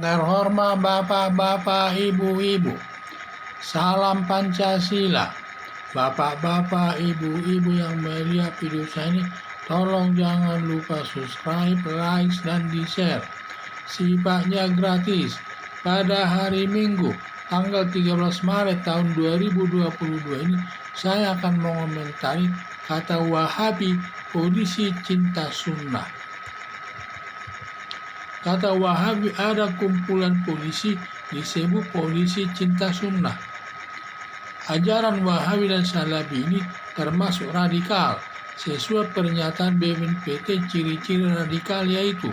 terhormat Bapak-Bapak, Ibu-Ibu, salam Pancasila. Bapak-bapak, ibu-ibu yang melihat video saya ini, tolong jangan lupa subscribe, like, dan di-share. Sifatnya gratis. Pada hari Minggu, tanggal 13 Maret tahun 2022 ini, saya akan mengomentari kata Wahabi, polisi cinta sunnah. Kata Wahabi ada kumpulan polisi disebut polisi cinta sunnah. Ajaran Wahabi dan Salafi ini termasuk radikal. Sesuai pernyataan BNPT, ciri-ciri radikal yaitu: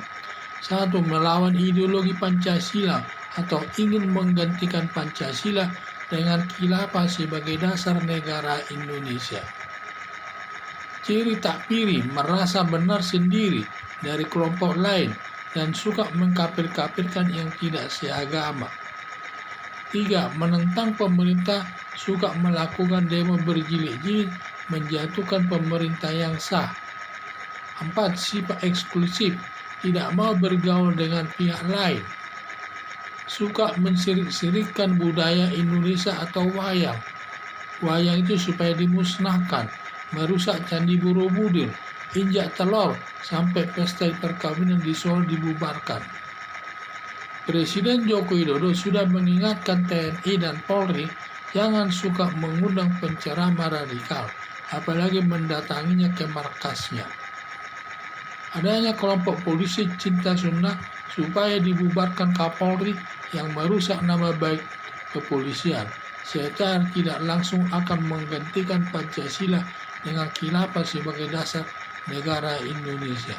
1. Melawan ideologi Pancasila atau ingin menggantikan Pancasila dengan khilafah sebagai dasar negara Indonesia. Ciri takfiri, merasa benar sendiri dari kelompok lain dan suka mengkafir-kafirkan yang tidak seagama. 3. Menentang pemerintah, suka melakukan demo berjilid-jilid, menjatuhkan pemerintah yang sah. 4. Sifat eksklusif, tidak mau bergaul dengan pihak lain. Suka mensirik-sirikkan budaya Indonesia atau wayang. Wayang itu supaya dimusnahkan, merusak Candi Borobudur, injak telur, sampai pesta perkawinan di Solo dibubarkan. Presiden Joko Widodo sudah mengingatkan TNI dan Polri jangan suka mengundang penceramah radikal, apalagi mendatanginya ke markasnya. Adanya kelompok polisi cinta sunnah supaya dibubarkan Kapolri yang merusak nama baik kepolisian. Secara tidak langsung akan menggantikan Pancasila dengan khilafah sebagai dasar negara Indonesia.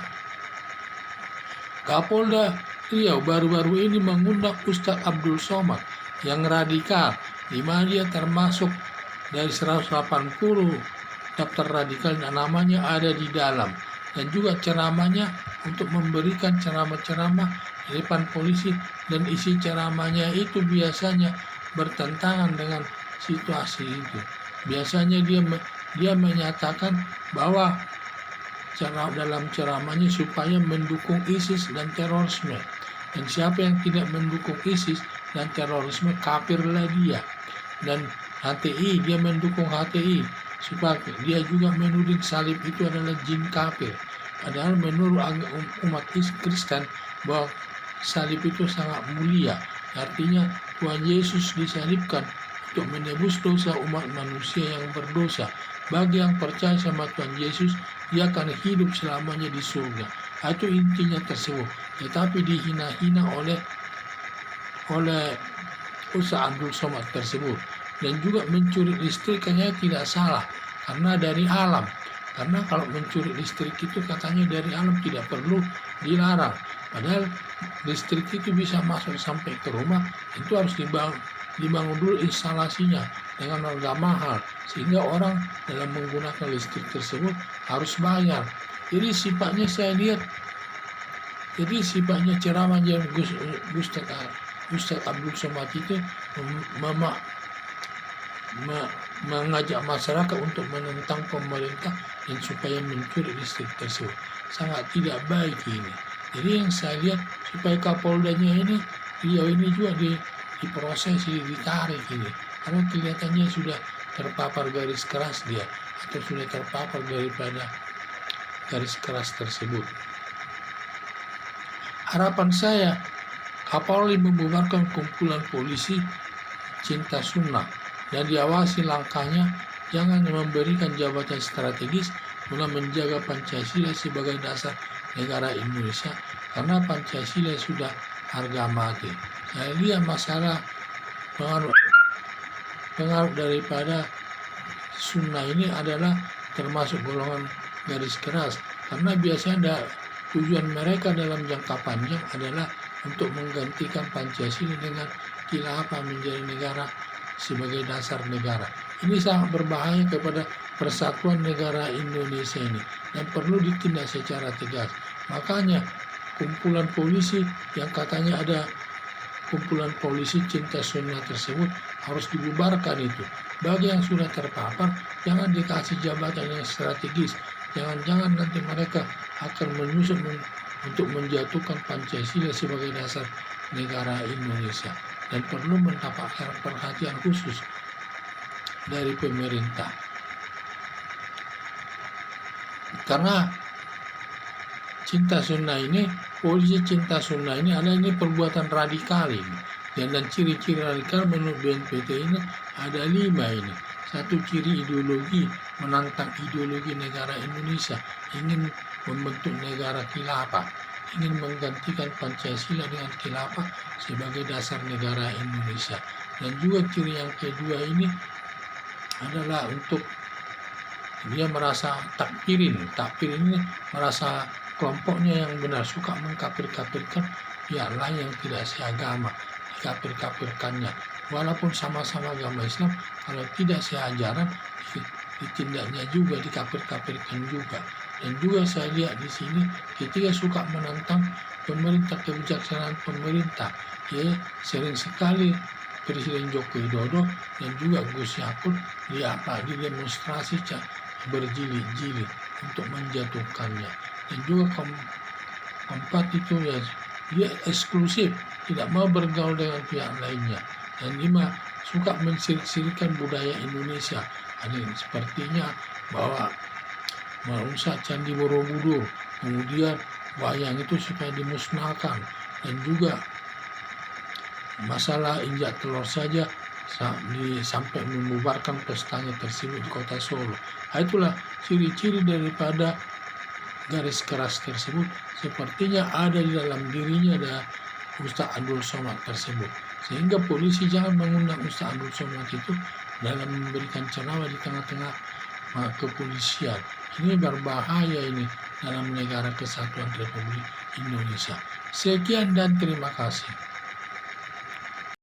Kapolda Riau baru-baru ini mengundang Ustadz Abdul Somad yang radikal, di mana dia termasuk dari 180 daftar radikal dan namanya ada di dalam, dan juga ceramahnya untuk memberikan ceramah-ceramah di depan polisi, dan isi ceramahnya itu biasanya bertentangan dengan situasi itu. Biasanya dia menyatakan bahwa dalam ceramahnya supaya mendukung ISIS dan terorisme, dan siapa yang tidak mendukung ISIS dan terorisme kafirlah dia. Dan HTI, dia mendukung HTI, supaya dia juga menuding salib itu adalah jin kafir. Padahal menurut umat Kristen bahwa salib itu sangat mulia, artinya Tuhan Yesus disalibkan untuk menebus dosa umat manusia yang berdosa. Bagi yang percaya sama Tuhan Yesus, dia akan hidup selamanya di surga. Itu intinya tersebut. Tetapi dihina-hina oleh Ustadz Abdul Somad tersebut. Dan juga mencuri listrik katanya tidak salah, karena dari alam. Karena kalau mencuri listrik itu katanya dari alam, tidak perlu dilarang. Padahal listrik itu bisa masuk sampai ke rumah, itu harus dibangun dulu instalasinya dengan harga mahal, sehingga orang dalam menggunakan listrik tersebut harus bayar. Jadi sifatnya saya lihat, sifatnya ceramah yang Ustadz Abdul Somad itu mengajak masyarakat untuk menentang pemerintah dan supaya mencuri listrik tersebut. Sangat tidak baik ini. Jadi yang saya lihat, supaya Kapoldanya ini, beliau ini juga diproses, ditarik ini, karena kelihatannya sudah terpapar garis keras dia, atau sudah terpapar daripada garis keras tersebut. Harapan saya, Kapolri membubarkan kumpulan polisi cinta sunnah dan diawasi langkahnya, jangan memberikan jabatan strategis guna menjaga Pancasila sebagai dasar negara Indonesia, karena Pancasila sudah harga mati. Saya lihat masalah pengaruh daripada sunnah ini adalah termasuk golongan garis keras, karena biasanya tujuan mereka dalam jangka panjang adalah untuk menggantikan Pancasila dengan khilafah menjadi negara sebagai dasar negara. Ini sangat berbahaya kepada persatuan negara Indonesia ini dan perlu ditindak secara tegas. Makanya kumpulan polisi yang katanya ada kumpulan polisi cinta sunnah tersebut harus dibubarkan itu. Bagi yang sudah terpapar, jangan dikasih jabatan yang strategis. Jangan-jangan nanti mereka akan menyusup untuk menjatuhkan Pancasila sebagai dasar negara Indonesia dan perlu mendapatkan perhatian khusus dari pemerintah. Karena polisi cinta sunnah ini perbuatan radikal ini. Dan ciri-ciri radikal menurut BNPT ini ada 5 ini. Satu, ciri ideologi, menantang ideologi negara Indonesia, ingin membentuk negara khilafah, ingin menggantikan Pancasila dengan khilafah sebagai dasar negara Indonesia. Dan juga ciri yang kedua ini adalah untuk dia merasa takfirin ini merasa kelompoknya yang benar, suka mengkafir-kafirkan pihak lain yang tidak seagama, dikafir-kafirkannya walaupun sama-sama agama Islam, kalau tidak seajaran ditindaknya juga, dikafir-kafirkan juga. Dan juga saya lihat di sini ketika suka menantang pemerintah, kebijaksanaan pemerintah, ya sering sekali Presiden Joko Widodo dan juga Gus Yakut di demonstrasi berjilid-jilid untuk menjatuhkannya. Dan juga keempat itu ya dia eksklusif, tidak mau bergaul dengan pihak lainnya. Dan 5, suka mensirik-sirikan budaya Indonesia. Ada sepertinya bahwa merusak Candi Borobudur, kemudian wayang itu supaya dimusnahkan, dan juga masalah injak telur saja sampai membubarkan pestanya tersebut di kota Solo. Itulah ciri-ciri daripada garis keras tersebut, sepertinya ada di dalam dirinya ada Ustaz Abdul Somad tersebut. Sehingga polisi jangan mengundang Ustaz Abdul Somad itu dalam memberikan ceramah di tengah-tengah kepolisian. Ini berbahaya ini dalam negara kesatuan Republik Indonesia. Sekian dan terima kasih.